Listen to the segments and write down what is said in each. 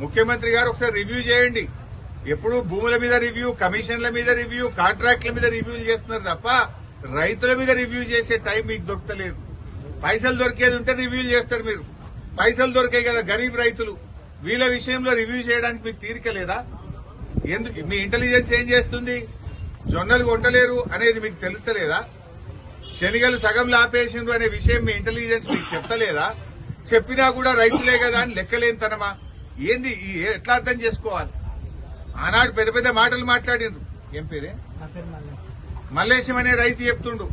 ముఖ్యమంత్రి గారు ఒకసారి రివ్యూ చేయండి. ఎప్పుడు భూముల మీద రివ్యూ, కమిషన్ల మీద రివ్యూ, కాంట్రాక్ట్ల మీద రివ్యూలు చేస్తున్నారు తప్ప రైతుల మీద రివ్యూ చేసే టైం మీకు దొరకలేదు. పైసలు దొరికేది ఉంటే రివ్యూలు చేస్తారు మీరు. పైసలు దొరికాయి కదా గరీబ్ రైతులు, వీళ్ళ విషయంలో రివ్యూ చేయడానికి మీకు తీరిక లేదా? ఎందుకు మీ ఇంటెలిజెన్స్ ఏం చేస్తుంది? జొన్నలు కొంటలేరు అనేది మీకు తెలుస్తలేదా? శనిగలు సగంలో ఆపేసిండ్రు అనే విషయం మీ ఇంటెలిజెన్స్ మీకు చెప్తలేదా? చెప్పినా కూడా రైతులే కదా అని లెక్కలేనితనమా? ఏంది ఎట్లా అర్థం చేసుకోవాలి? ఆనాడు పెద్ద పెద్ద మాటలు మాట్లాడిండ్రు. ఏం పేరే? మల్లేశం అనే రైతు చెప్తుండు,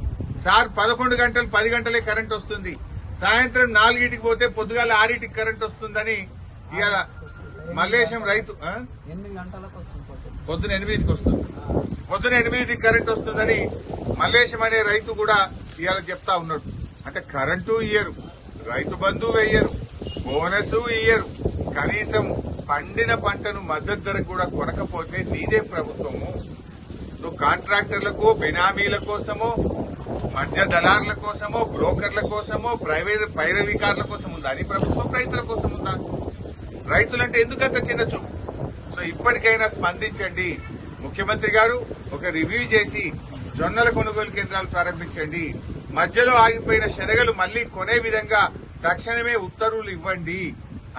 సార్ 11 గంటలు 10 గంటలే కరెంట్ వస్తుంది, సాయంత్రం 4కి పోతే పొద్దుగాల 6కి కరెంట్ వస్తుందని. ఇవాళ మల్లేశం రైతు పొద్దున 8కి వస్తుంది, పొద్దున 8కి కరెంట్ వస్తుందని మల్లేశం అనే రైతు కూడా ఇవాళ చెప్తా ఉన్నాడు. అంటే కరెంటు ఇయ్యరు, రైతు బంధు వెయ్యరు, బోనస్ ఇయ్యరు, కనీసం పండిన పంటను మద్దతు ధర కూడా కొనకపోతే నీదే ప్రభుత్వము. నువ్వు కాంట్రాక్టర్లకు, బినామీల కోసమో, మధ్య దళారుల కోసమో, బ్రోకర్ల కోసమో, పైరవికారుల కోసం ఉందా నీ ప్రభుత్వం? రైతుల కోసం ఉందా? రైతులంటే ఎందుకంత చిన్న చూపు? సో ఇప్పటికైనా స్పందించండి. ముఖ్యమంత్రి గారు ఒక రివ్యూ చేసి జొన్నల కొనుగోలు కేంద్రాలు ప్రారంభించండి. మధ్యలో ఆగిపోయిన శనగలు మళ్లీ కొనే విధంగా తక్షణమే ఉత్తర్వులు ఇవ్వండి.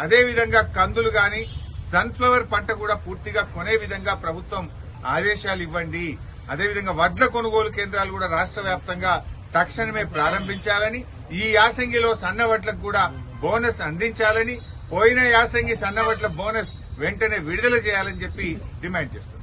అదేవిధంగా కందులు గాని, సన్ఫ్లవర్ పంట కూడా పూర్తిగా కొనే విధంగా ప్రభుత్వం ఆదేశాలు ఇవ్వండి. అదేవిధంగా వడ్ల కొనుగోలు కేంద్రాలు కూడా రాష్ట్ర వ్యాప్తంగా తక్షణమే ప్రారంభించాలని, ఈ యాసంగిలో సన్న వడ్లకు కూడా బోనస్ అందించాలని, పోయిన యాసంగి సన్న వడ్ల బోనస్ వెంటనే విడుదల చేయాలని చెప్పి డిమాండ్ చేస్తున్నారు.